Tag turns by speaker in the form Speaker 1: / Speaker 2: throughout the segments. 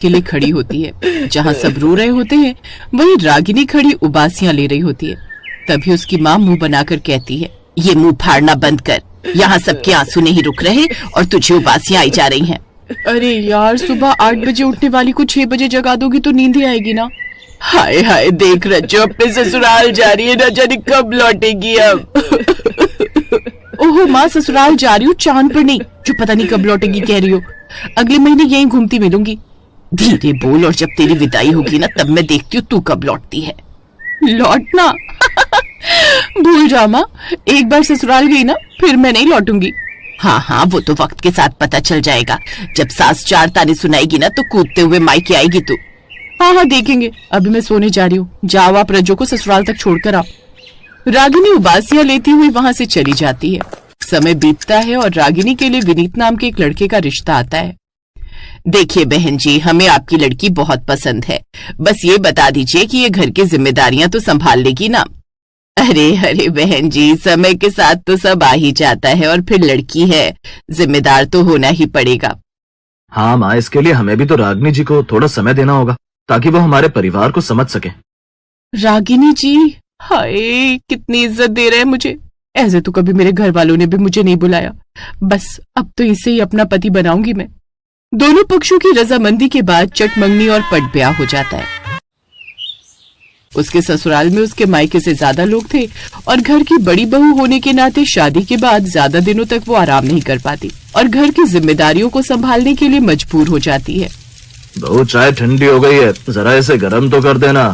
Speaker 1: के लिए खड़ी होती है। जहाँ सब रो रहे होते हैं वहीं रागिनी खड़ी उबासियां ले रही होती है। तभी उसकी माँ मुंह बनाकर कहती है, ये मुंह फाड़ना बंद कर, यहाँ सबके आंसू नहीं रुक रहे और तुझे उबासियां आई जा रही हैं। अरे यार, सुबह 8 बजे उठने वाली को 6 बजे जगा दोगी तो नींद ही आएगी ना। हाय हाय, देख रज्जो अपने ससुराल जा रही है, न जाने कब लौटेगी अब। ओहो माँ, ससुराल जा रही हूँ, चांद पर नहीं, जो पता नहीं कब लौटेगी कह रही हो। अगले महीने यहीं घूमती मिलूंगी। धीरे बोल, और जब तेरी विदाई होगी ना तब मैं देखती हूँ तू कब लौटती है। लौटना? भूल जा माँ, एक बार ससुराल गई ना फिर मैं नहीं लौटूंगी। हाँ हाँ, वो तो वक्त के साथ पता चल जाएगा। जब सास 4 ताने सुनाएगी ना तो कूदते हुए मायके आएगी तू। हाँ हाँ देखेंगे, अभी मैं सोने जा रही हूँ, जाओ आप रज्जो को ससुराल तक छोड़कर आओ। रागिनी उबासियां लेती हुई वहां से चली जाती है। समय बीतता है और रागिनी के लिए विनीत नाम के एक लड़के का रिश्ता आता है। देखिए बहन जी, हमें आपकी लड़की बहुत पसंद है, बस ये बता दीजिए कि ये घर की जिम्मेदारियां तो संभाल लेगी ना। अरे अरे बहन जी, समय के साथ तो सब आ ही जाता है, और फिर लड़की है, जिम्मेदार तो होना ही पड़ेगा।
Speaker 2: हाँ माँ, इसके लिए हमें भी तो रागिनी जी को थोड़ा समय देना होगा ताकि वो हमारे परिवार को समझ सके।
Speaker 1: रागिनी जी, हाय कितनी इज्जत दे रहे हैं मुझे। ऐसे तो कभी मेरे घर वालों ने भी मुझे नहीं बुलाया। बस अब तो इसे ही अपना पति बनाऊंगी मैं। दोनों पक्षों की रजामंदी के बाद चटमंगनी और पट ब्याह हो जाता है। उसके ससुराल में उसके मायके से ज्यादा लोग थे और घर की बड़ी बहू होने के नाते शादी के बाद ज्यादा दिनों तक वो आराम नहीं कर पाती और घर की जिम्मेदारियों को संभालने के लिए मजबूर हो जाती है।
Speaker 2: बहू, चाय ठंडी हो गई है, जरा इसे गर्म तो कर देना।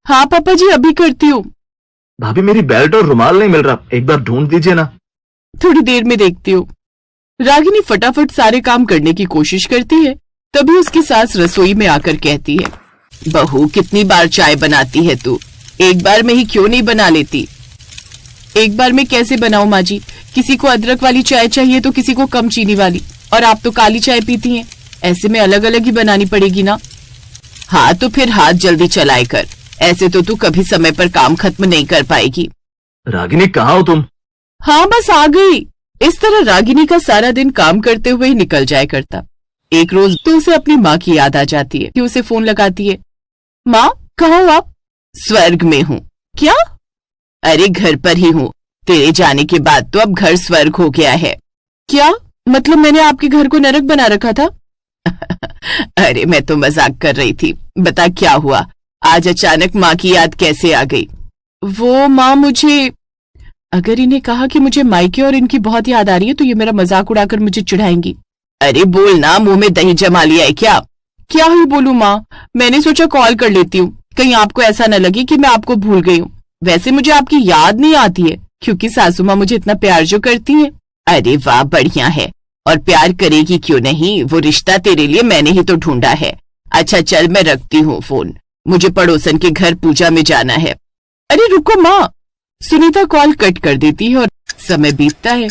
Speaker 1: हाँ पापा जी, अभी करती हूँ।
Speaker 2: भाभी, मेरी बेल्ट और रुमाल नहीं मिल रहा, एक बार ढूंढ दीजिए ना।
Speaker 1: थोड़ी देर में देखती हूँ। रागिनी फटाफट सारे काम करने की कोशिश करती है। तभी उसकी सास रसोई में आकर कहती है, बहू कितनी बार चाय बनाती है तू, एक बार में ही क्यों नहीं बना लेती। एक बार में कैसे बनाऊं माँ जी, किसी को अदरक वाली चाय चाहिए तो किसी को कम चीनी वाली, और आप तो काली चाय पीती हैं, ऐसे में अलग अलग ही बनानी पड़ेगी ना। हाँ तो फिर हाथ जल्दी चलाए कर, ऐसे तो तू कभी समय पर काम खत्म नहीं कर पाएगी।
Speaker 2: रागिनी, कहाँ हो तुम?
Speaker 1: हाँ बस आ गई। इस तरह रागिनी का सारा दिन काम करते हुए ही निकल जाया करता। एक रोज तो उसे अपनी माँ की याद आ जाती है कि उसे फोन लगाती है। माँ, कहाँ हो आप? स्वर्ग में हूँ। क्या? अरे घर पर ही हूँ, तेरे जाने के बाद तो अब घर स्वर्ग हो गया है। क्या मतलब, मैंने आपके घर को नरक बना रखा था? अरे मैं तो मजाक कर रही थी, बता क्या हुआ, आज अचानक माँ की याद कैसे आ गई? वो माँ, मुझे अगर इन्हें कहा कि मुझे मायके और इनकी बहुत याद आ रही है तो ये मेरा मजाक उड़ाकर मुझे चिढ़ाएंगी। अरे बोल ना, मुंह में दही जमा लिया है क्या? क्या ही बोलूं माँ, मैंने सोचा कॉल कर लेती हूँ, कहीं आपको ऐसा न लगे कि मैं आपको भूल गई हूँ। वैसे मुझे आपकी याद नहीं आती है क्योंकि सासू माँ मुझे इतना प्यार जो करती है। अरे वाह, बढ़िया है, और प्यार करेगी क्यों नहीं, वो रिश्ता तेरे लिए मैंने ही तो ढूंढा है। अच्छा चल, मैं रखती हूँ फोन, मुझे पड़ोसन के घर पूजा में जाना है। अरे रुको माँ, सुनीता कॉल कट कर देती है और समय बीतता है।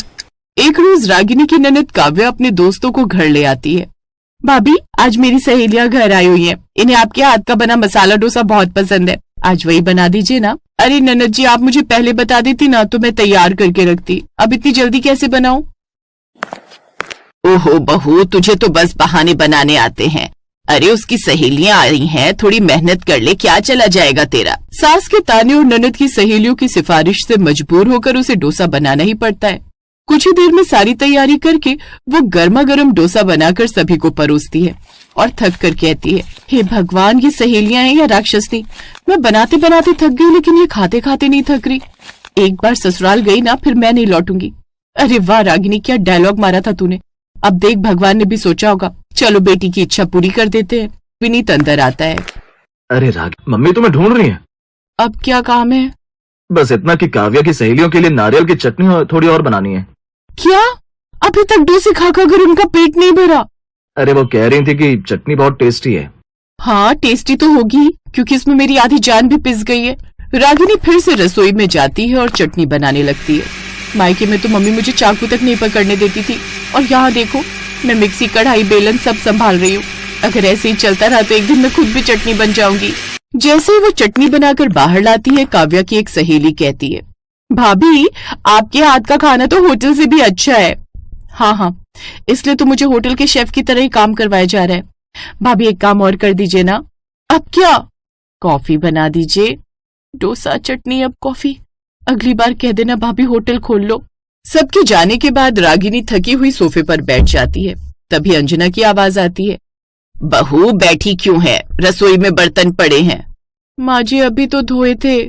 Speaker 1: एक रोज रागिनी की ननद काव्या अपने दोस्तों को घर ले आती है। भाभी, आज मेरी सहेलियां घर आई हुई हैं, इन्हें आपके हाथ का बना मसाला डोसा बहुत पसंद है, आज वही बना दीजिए ना। अरे ननद जी, आप मुझे पहले बता देती ना तो मैं तैयार करके रखती, अब इतनी जल्दी कैसे बनाऊं? ओहो बहू, तुझे तो बस बहाने बनाने आते हैं। अरे उसकी सहेलियां आ रही हैं, थोड़ी मेहनत कर ले, क्या चला जाएगा तेरा। सास के ताने और ननद की सहेलियों की सिफारिश से मजबूर होकर उसे डोसा बनाना ही पड़ता है। कुछ ही देर में सारी तैयारी करके वो गर्मा गर्म डोसा बनाकर सभी को परोसती है और थक कर कहती है, हे भगवान, ये सहेलियां हैं या राक्षसनी, मैं बनाते बनाते थक गई लेकिन ये खाते खाते नहीं थक रही। एक बार ससुराल गई ना फिर मैं नहीं लौटूंगी। अरे वाह रागिनी, क्या डायलॉग मारा था तूने। अब देख, भगवान ने भी सोचा होगा, चलो बेटी की इच्छा पूरी कर देते हैं। विनीत अंदर आता है।
Speaker 2: अरे रागिनी, मम्मी तुम्हें ढूंढ रही है।
Speaker 1: अब क्या काम है?
Speaker 2: बस इतना कि काव्या की सहेलियों के लिए नारियल की चटनी थोड़ी और बनानी है।
Speaker 1: क्या? अभी तक डोसे खा कर उनका पेट नहीं भरा?
Speaker 2: अरे वो कह रही थी कि चटनी बहुत टेस्टी है।
Speaker 1: हाँ टेस्टी तो होगी क्योंकि इसमें मेरी आधी जान भी पिस गई है। रागिनी फिर से रसोई में जाती है और चटनी बनाने लगती है। मायके में तो मम्मी मुझे चाकू तक नहीं पकड़ने देती थी और यहाँ देखो, मैं मिक्सी, कढ़ाई, बेलन सब संभाल रही हूँ। अगर ऐसे ही चलता रहा तो एक दिन मैं खुद भी चटनी बन जाऊंगी। जैसे ही वो चटनी बनाकर बाहर लाती है, काव्या की एक सहेली कहती है, भाभी आपके हाथ का खाना तो होटल से भी अच्छा है। हाँ हाँ, इसलिए तो मुझे होटल के शेफ की तरह ही काम करवाया जा रहा है। भाभी एक काम और कर दीजिए ना। अब क्या? कॉफी बना दीजिए। डोसा, चटनी, अब कॉफी। अगली बार कह देना भाभी होटल खोल लो। सबके जाने के बाद रागिनी थकी हुई सोफे पर बैठ जाती है। तभी अंजना की आवाज आती है, बहू बैठी क्यों है? रसोई में बर्तन पड़े हैं। माँ जी अभी तो धोए थे।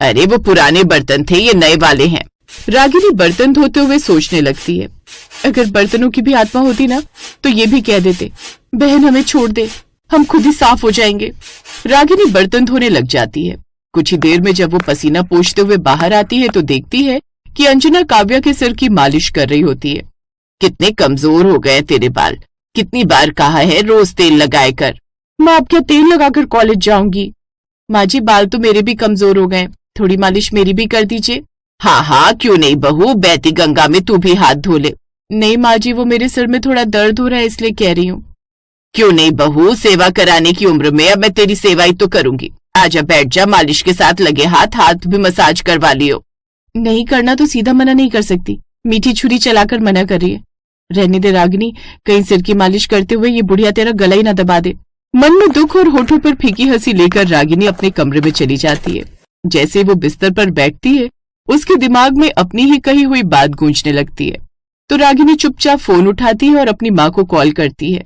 Speaker 1: अरे वो पुराने बर्तन थे, ये नए वाले हैं। रागिनी बर्तन धोते हुए सोचने लगती है, अगर बर्तनों की भी आत्मा होती ना तो ये भी कह देते, बहन हमें छोड़ दे, हम खुद ही साफ हो जाएंगे। रागिनी बर्तन धोने लग जाती है। कुछ ही देर में जब वो पसीना पोंछते हुए बाहर आती है तो देखती है कि अंजना काव्या के सिर की मालिश कर रही होती है। कितने कमजोर हो गए तेरे बाल, कितनी बार कहा है रोज तेल लगाए कर। माँ अब क्या तेल लगाकर कॉलेज जाऊंगी? माँ जी बाल तो मेरे भी कमजोर हो गए, थोड़ी मालिश मेरी भी कर दीजिए। हाँ हाँ क्यों नहीं बहू, बहती गंगा में तू भी हाथ धो ले। नहीं माँ जी वो मेरे सिर में थोड़ा दर्द हो रहा है इसलिए कह रही हूँ। क्यों नहीं बहू, सेवा कराने की उम्र में अब मैं तेरी सेवा ही तो करूंगी। आजा बैठ जा, मालिश के साथ लगे हाथ हाथ भी मसाज करवा लियो। नहीं करना तो सीधा मना नहीं कर सकती, मीठी छुरी चलाकर मना कर रही है। रहने दे रागिनी, कहीं सिर की मालिश करते हुए ये बुढ़िया तेरा गला ही ना दबा दे। मन में दुख और होठों पर फीकी हंसी लेकर रागिनी अपने कमरे में चली जाती है। जैसे वो बिस्तर पर बैठती है उसके दिमाग में अपनी ही कही हुई बात गूंजने लगती है। तो रागिनी चुपचाप फोन उठाती है और अपनी माँ को कॉल करती है।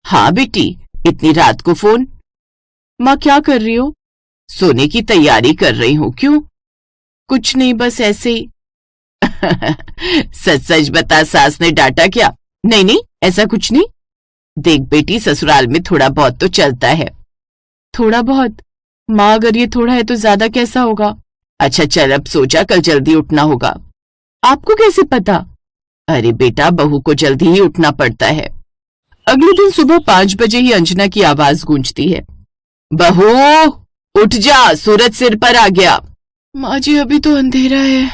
Speaker 1: हाँ बेटी, इतनी रात को फोन? माँ क्या कर रही हो? सोने की तैयारी कर रही हूँ। क्यों? कुछ नहीं, बस ऐसे ही। सच सच बता, सास ने डांटा क्या? नहीं नहीं ऐसा कुछ नहीं। देख बेटी, ससुराल में थोड़ा बहुत तो चलता है। थोड़ा बहुत? माँ अगर ये थोड़ा है तो ज्यादा कैसा होगा? अच्छा चल अब सो जा, कल जल्दी उठना होगा। आपको कैसे पता? अरे बेटा, बहू को जल्दी ही उठना पड़ता है। अगले दिन सुबह 5 बजे ही अंजना की आवाज गूंजती है, बहू उठ जा, सूरज सिर पर आ गया। माँ जी अभी तो अंधेरा है।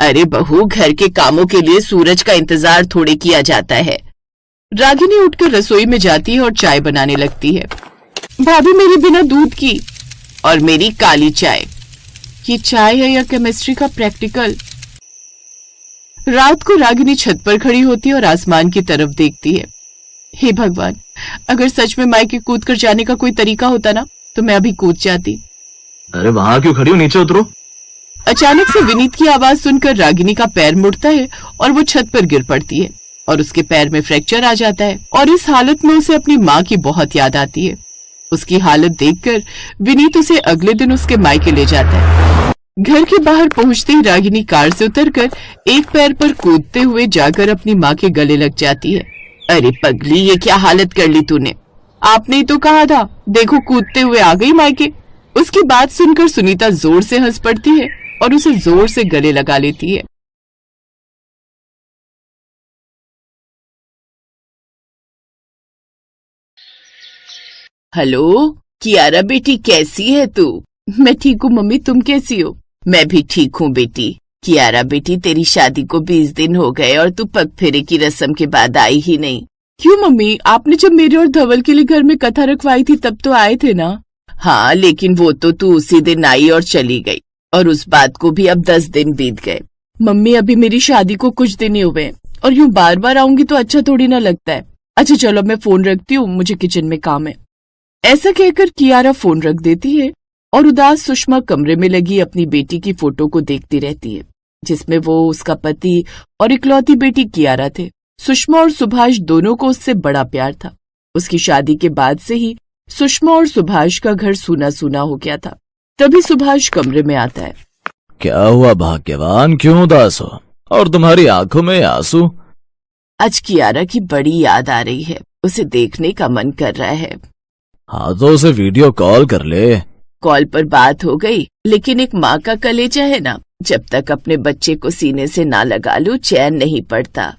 Speaker 1: अरे बहू, घर के कामों के लिए सूरज का इंतजार थोड़े किया जाता है। रागिनी उठकर रसोई में जाती है और चाय बनाने लगती है। भाभी मेरे बिना दूध की, और मेरी काली चाय। ये चाय है या केमिस्ट्री का प्रैक्टिकल? रात को रागिनी छत पर खड़ी होती है और आसमान की तरफ देखती है। हे भगवान, अगर सच में मायके कूद कर जाने का कोई तरीका होता ना तो मैं अभी कूद जाती।
Speaker 2: अरे वहां क्यों खड़ी हो, नीचे उतरो।
Speaker 1: अचानक से विनीत की आवाज सुनकर रागिनी का पैर मुड़ता है और वो छत पर गिर पड़ती है और उसके पैर में फ्रैक्चर आ जाता है। और इस हालत में उसे अपनी माँ की बहुत याद आती है। उसकी हालत देखकर विनीत उसे अगले दिन उसके मायके ले जाता है। घर के बाहर पहुंचते ही रागिनी कार से उतरकर एक पैर पर कूदते हुए जाकर अपनी माँ के गले लग जाती है। अरे पगली, ये क्या हालत कर ली तूने? आपने ही तो कहा था, देखो कूदते हुए आ गई मायके। उसकी बात सुनकर सुनीता जोर से हंस पड़ती है और उसे जोर से गले लगा लेती है। हेलो कियारा बेटी, कैसी है तू? मैं ठीक हूँ मम्मी, तुम कैसी हो? मैं भी ठीक हूँ बेटी। कियारा बेटी, तेरी शादी को 20 दिन हो गए और तू पग फेरे की रस्म के बाद आई ही नहीं। क्यों मम्मी, आपने जब मेरे और धवल के लिए घर में कथा रखवाई थी तब तो आए थे ना? हाँ, लेकिन वो तो तू उसी दिन आई और चली गई, और उस बात को भी अब 10 दिन बीत गए। मम्मी अभी मेरी शादी को कुछ दिन ही हुए हैं और यूं बार बार आऊंगी तो अच्छा थोड़ी ना लगता है। अच्छा चलो मैं फोन रखती हूँ, मुझे किचन में काम है। ऐसा कहकर कियारा फोन रख देती है और उदास सुषमा कमरे में लगी अपनी बेटी की फोटो को देखती रहती है, जिसमें वो, उसका पति और इकलौती बेटी कियारा थे। सुषमा और सुभाष दोनों को उससे बड़ा प्यार था। उसकी शादी के बाद से ही सुषमा और सुभाष का घर सूना सूना हो गया था। तभी सुभाष कमरे में आता है।
Speaker 3: क्या हुआ भाग्यवान, क्यों उदास हो और तुम्हारी आंखों में आंसू?
Speaker 1: आज कियारा की बड़ी याद आ रही है, उसे देखने का मन कर रहा है।
Speaker 3: हाँ तो उसे वीडियो कॉल कर ले।
Speaker 1: कॉल पर बात हो गई, लेकिन एक माँ का कलेजा है ना, जब तक अपने बच्चे को सीने से ना लगा लूं चैन नहीं पड़ता।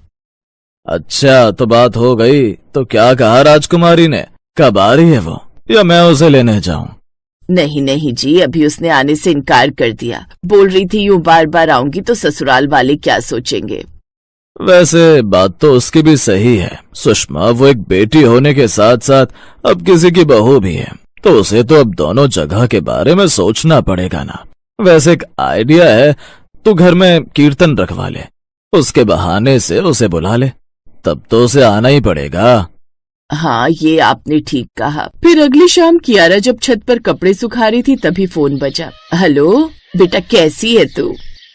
Speaker 3: अच्छा तो बात हो गई, तो क्या कहा राजकुमारी ने? कब आ रही है वो, या मैं उसे लेने जाऊं?
Speaker 1: नहीं नहीं जी, अभी उसने आने से इनकार कर दिया। बोल रही थी यूं बार बार आऊंगी तो ससुराल वाले क्या सोचेंगे।
Speaker 3: वैसे बात तो उसकी भी सही है सुषमा, वो एक बेटी होने के साथ साथ अब किसी की बहू भी है, तो उसे तो अब दोनों जगह के बारे में सोचना पड़ेगा ना। वैसे एक आइडिया है, तू घर में कीर्तन रखवा ले, उसके बहाने से उसे बुला ले, तब तो उसे आना ही पड़ेगा।
Speaker 1: हाँ, ये आपने ठीक कहा। फिर अगली शाम कियारा जब छत पर कपड़े सुखा रही थी तभी फोन बजा। हेलो बेटा, कैसी है तू?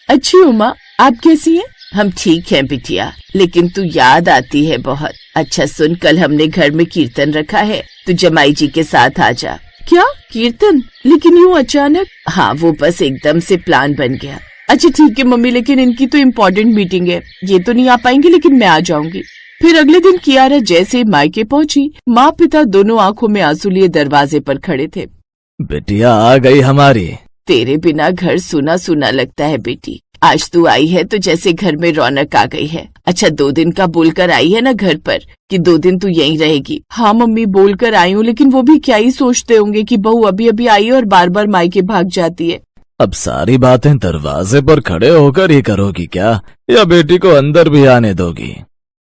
Speaker 1: अच्छी हूँ माँ, आप कैसी हैं? हम ठीक हैं बिटिया, लेकिन तू याद आती है बहुत। अच्छा सुन, कल हमने घर में कीर्तन रखा है, तू जमाई जी के साथ आ जा। क्या कीर्तन? लेकिन यूँ अचानक? हाँ, वो बस एकदम से प्लान बन गया। अच्छा ठीक है मम्मी, लेकिन इनकी तो इम्पोर्टेंट मीटिंग है, ये तो नहीं आ पाएंगे, लेकिन मैं आ जाऊंगी। फिर अगले दिन कियारा जैसे मायके पहुंची, माँ पिता दोनों आंखों में आंसू लिए दरवाजे पर खड़े थे।
Speaker 3: बिटिया आ गई हमारी।
Speaker 1: तेरे बिना घर सुना सुना लगता है बेटी। आज तू आई है तो जैसे घर में रौनक आ गई है। अच्छा 2 दिन का बोलकर आई है ना घर पर कि 2 दिन तू यहीं रहेगी? हाँ मम्मी, बोलकर आई हूँ, लेकिन वो भी क्या ही सोचते होंगे कि बहू अभी अभी आई है और बार बार मायके भाग जाती है।
Speaker 3: अब सारी बातें दरवाजे पर खड़े होकर ही करोगी क्या, या बेटी को अंदर भी आने दोगी?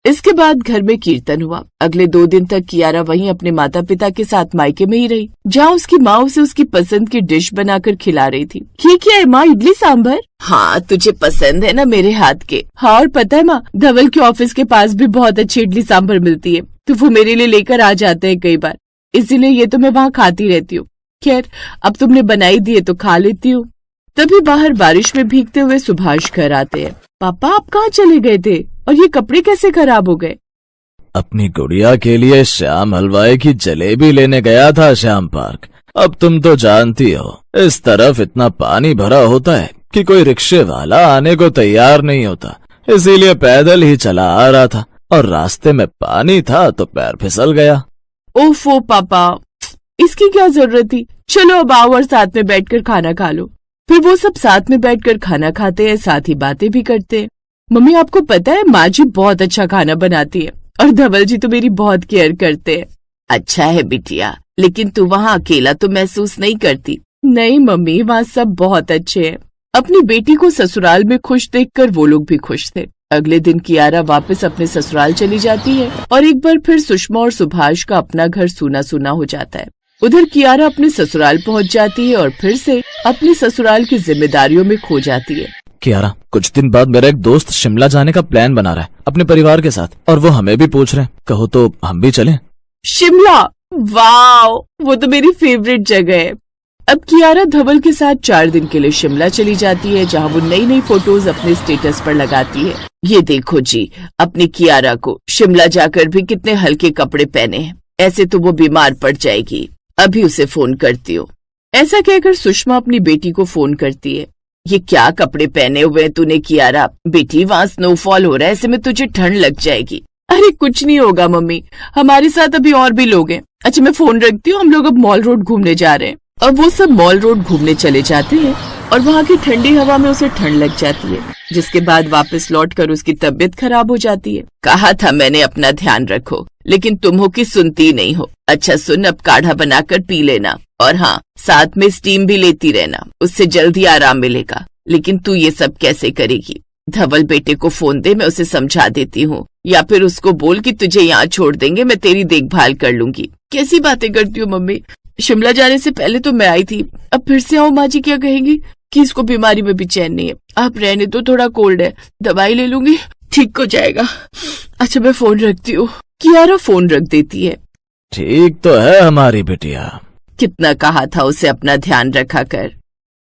Speaker 1: इसके बाद घर में कीर्तन हुआ। अगले 2 दिन तक कियारा वहीं अपने माता पिता के साथ मायके में ही रही, जहाँ उसकी माँ उसे उसकी पसंद की डिश बनाकर खिला रही थी। ये क्या है माँ, इडली सांभर? हाँ, तुझे पसंद है ना मेरे हाथ के? हाँ, और पता है माँ, धवल के ऑफिस के पास भी बहुत अच्छी इडली सांभर मिलती है, तो वो मेरे लिए लेकर आ जाते हैं कई बार, इसीलिए ये तो मैं वहाँ खाती रहती हूँ। खैर, अब तुमने बनाई दी है तो खा लेती हूँ। तभी बाहर बारिश में भीगते हुए सुभाष घर आते हैं। पापा, आप कहाँ चले गए थे और ये कपड़े कैसे खराब हो गए?
Speaker 3: अपनी गुड़िया के लिए श्याम हलवाई की जलेबी लेने गया था श्याम पार्क। अब तुम तो जानती हो, इस तरफ इतना पानी भरा होता है कि कोई रिक्शे वाला आने को तैयार नहीं होता, इसीलिए पैदल ही चला आ रहा था और रास्ते में पानी था तो पैर फिसल गया।
Speaker 1: ओफो पापा, इसकी क्या जरूरत थी? चलो अब आओ और साथ में बैठकर खाना खा लो। फिर वो सब साथ में बैठकर खाना खाते हैं, साथ ही बातें भी करते हैं। मम्मी, आपको पता है माँ जी बहुत अच्छा खाना बनाती है और धवल जी तो मेरी बहुत केयर करते हैं। अच्छा है बिटिया, लेकिन तू वहाँ अकेला तो महसूस नहीं करती? नहीं मम्मी, वहाँ सब बहुत अच्छे हैं। अपनी बेटी को ससुराल में खुश देखकर वो लोग भी खुश थे। अगले दिन कियारा वापस अपने ससुराल चली जाती है और एक बार फिर सुषमा और सुभाष का अपना घर सूना सूना हो जाता है। उधर कियारा अपने ससुराल पहुंच जाती है और फिर से अपने ससुराल की जिम्मेदारियों में खो जाती है।
Speaker 3: कियारा, कुछ दिन बाद मेरा एक दोस्त शिमला जाने का प्लान बना रहा है अपने परिवार के साथ, और वो हमें भी पूछ रहे हैं, कहो तो हम भी चलें?
Speaker 1: शिमला? वाओ, वो तो मेरी फेवरेट जगह है। अब कियारा धवल के साथ 4 दिन के लिए शिमला चली जाती है, जहाँ वो नई नई फोटोज अपने स्टेटस पर लगाती है। ये देखो जी, अपनी कियारा को शिमला जाकर भी कितने हल्के कपड़े पहने हैं, ऐसे तो वो बीमार पड़ जाएगी। अभी उसे फोन करती हूँ। ऐसा कहकर सुषमा अपनी बेटी को फोन करती है। ये क्या कपड़े पहने हुए तूने कियारा? बेटी, वहाँ स्नोफॉल हो रहा है, ऐसे में तुझे ठंड लग जाएगी। अरे कुछ नहीं होगा मम्मी, हमारे साथ अभी और भी लोग हैं। अच्छा मैं फोन रखती हूँ, हम लोग अब मॉल रोड घूमने जा रहे हैं। अब वो सब मॉल रोड घूमने चले जाते हैं और वहाँ की ठंडी हवा में उसे ठंड लग जाती है, जिसके बाद वापस लौटकर उसकी तबीयत खराब हो जाती है। कहा था मैंने अपना ध्यान रखो, लेकिन तुम हो कि सुनती नहीं हो। अच्छा सुन, अब काढ़ा बनाकर पी लेना, और हाँ, साथ में स्टीम भी लेती रहना, उससे जल्दी आराम मिलेगा। लेकिन तू ये सब कैसे करेगी? धवल बेटे को फोन दे, मैं उसे समझा देती हूँ, या फिर उसको बोल कि तुझे यहाँ छोड़ देंगे, मैं तेरी देखभाल कर लूंगी। कैसी बातें करती हो मम्मी? शिमला जाने से पहले तो मैं आई थी, अब फिर से आऊँ? माँ जी क्या कहेंगी कि इसको बीमारी में भी चैन नहीं है। आप रहने तो, थोड़ा कोल्ड है, दवाई ले लूंगी, ठीक हो जाएगा। अच्छा मैं फोन रखती हूँ। कियारा फोन रख देती है।
Speaker 3: ठीक तो है हमारी बिटिया,
Speaker 1: कितना कहा था उसे अपना ध्यान रखा कर।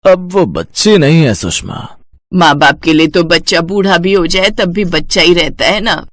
Speaker 3: अब वो बच्ची नहीं है सुषमा।
Speaker 1: माँ बाप के लिए तो बच्चा बूढ़ा भी हो जाए तब भी बच्चा ही रहता है ना।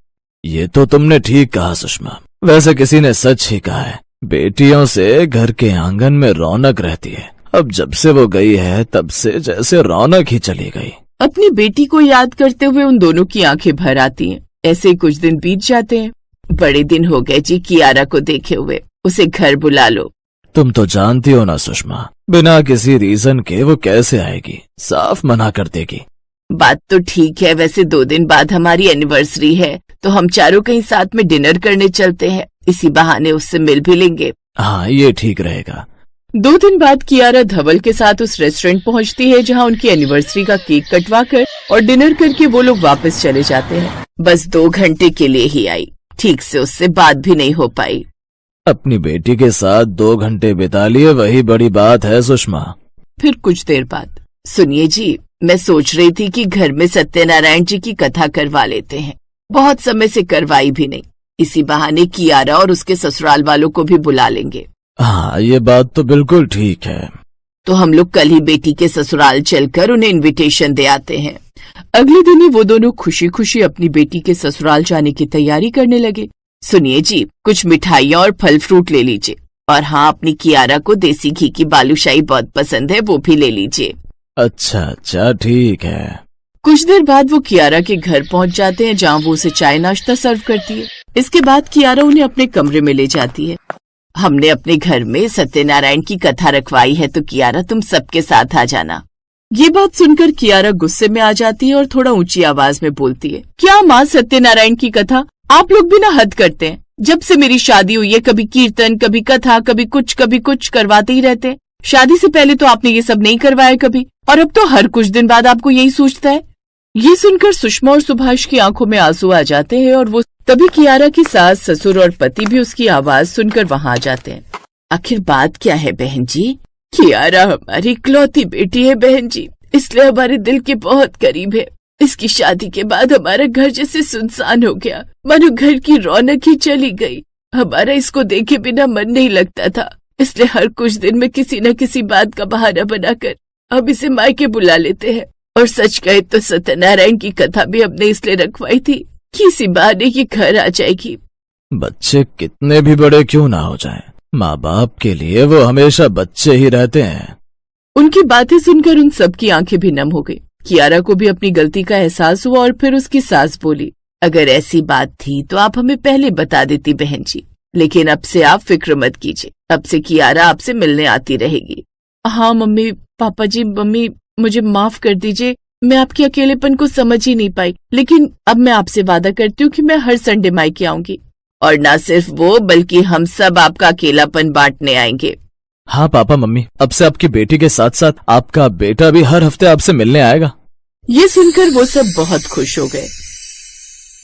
Speaker 3: ये तो तुमने ठीक कहा सुषमा, वैसे किसी ने सच ही कहा है, बेटियों से घर के आंगन में रौनक रहती है। अब जब से वो गई है तब से जैसे रौनक ही चली गई।
Speaker 1: अपनी बेटी को याद करते हुए उन दोनों की आंखें भर आती हैं। ऐसे ही कुछ दिन बीत जाते हैं। बड़े दिन हो गए जी कियारा को देखे हुए, उसे घर बुला लो।
Speaker 3: तुम तो जानती हो ना सुषमा, बिना किसी रीजन के वो कैसे आएगी, साफ मना कर देगी।
Speaker 1: बात तो ठीक है, वैसे 2 दिन बाद हमारी एनिवर्सरी है, तो हम चारों कहीं साथ में डिनर करने चलते हैं, इसी बहाने उससे मिल भी लेंगे।
Speaker 3: हाँ ये ठीक रहेगा।
Speaker 1: 2 दिन बाद कियारा धवल के साथ उस रेस्टोरेंट पहुंचती है जहां उनकी एनिवर्सरी का केक कटवाकर और डिनर करके वो लोग वापस चले जाते हैं। बस 2 घंटे के लिए ही आई, ठीक से उससे बात भी नहीं हो पाई।
Speaker 3: अपनी बेटी के साथ 2 घंटे बिता लिए, वही बड़ी बात है सुषमा।
Speaker 1: फिर कुछ देर बाद, सुनिए जी, मैं सोच रही थी कि घर में सत्यनारायण जी की कथा करवा लेते हैं, बहुत समय से करवाई भी नहीं। इसी बहाने कियारा और उसके ससुराल वालों को भी बुला लेंगे।
Speaker 3: हाँ, ये बात तो बिल्कुल ठीक है।
Speaker 1: तो हम लोग कल ही बेटी के ससुराल चलकर उन्हें इनविटेशन दे आते हैं। अगले दिन ही वो दोनों खुशी खुशी अपनी बेटी के ससुराल जाने की तैयारी करने लगे। सुनिए जी, कुछ मिठाइयाँ और फल फ्रूट ले लीजिए, और हाँ, अपनी कियारा को देसी घी की बालूशाही बहुत पसंद है, वो भी ले लीजिए।
Speaker 3: अच्छा, ठीक है।
Speaker 1: कुछ देर बाद वो कियारा के घर पहुंच जाते हैं, जहाँ वो उसे चाय नाश्ता सर्व करती है। इसके बाद कियारा उन्हें अपने कमरे में ले जाती है। हमने अपने घर में सत्यनारायण की कथा रखवाई है, तो कियारा तुम सबके साथ आ जाना। ये बात सुनकर कियारा गुस्से में आ जाती है और थोड़ा ऊंची आवाज में बोलती है, क्या माँ, सत्यनारायण की कथा? आप लोग भी ना हद करते हैं। जब से मेरी शादी हुई है, कभी कीर्तन, कभी कथा, कभी कुछ करवाते ही रहते हैं। शादी से पहले तो आपने ये सब नहीं करवाया कभी, और अब तो हर कुछ दिन बाद आपको यही सोचता है। ये सुनकर सुषमा और सुभाष की आंखों में आंसू आ जाते हैं, और वो तभी कियारा की सास, ससुर और पति भी उसकी आवाज सुनकर वहां आ जाते हैं। आखिर बात क्या है बहन जी? कियारा हमारी इकलौती बेटी है बहन जी, इसलिए हमारे दिल के बहुत करीब है। इसकी शादी के बाद हमारा घर जैसे सुनसान हो गया, मानो घर की रौनक ही चली गई। हमारा इसको देखे बिना मन नहीं लगता था, इसलिए हर कुछ दिन में किसी न किसी बात का बहाना बनाकर अब इसे मायके बुला लेते हैं। और सच कहे तो सत्यनारायण की कथा भी हमने इसलिए रखवाई थी कि इसी बहाने ये घर आ जाएगी।
Speaker 3: बच्चे कितने भी बड़े क्यों ना हो जाएं, माँ बाप के लिए वो हमेशा बच्चे ही रहते हैं।
Speaker 1: उनकी बातें सुनकर उन सबकी आंखें भी नम हो गई। कियारा को भी अपनी गलती का एहसास हुआ, और फिर उसकी सास बोली, अगर ऐसी बात थी तो आप हमें पहले बता देती बहन जी, लेकिन अब से आप फिक्र मत कीजिए, अब से कियारा आपसे मिलने आती रहेगी। हाँ मम्मी, पापा जी, मम्मी मुझे माफ कर दीजिए, मैं आपके अकेलेपन को समझ ही नहीं पाई, लेकिन अब मैं आपसे वादा करती हूँ कि मैं हर संडे मायके आऊंगी, और न सिर्फ वो बल्कि हम सब आपका अकेलापन बांटने आएंगे।
Speaker 3: हाँ पापा मम्मी, अब से आपकी बेटी के साथ साथ आपका बेटा भी हर हफ्ते आपसे मिलने आएगा।
Speaker 1: ये सुनकर वो सब बहुत खुश हो गए।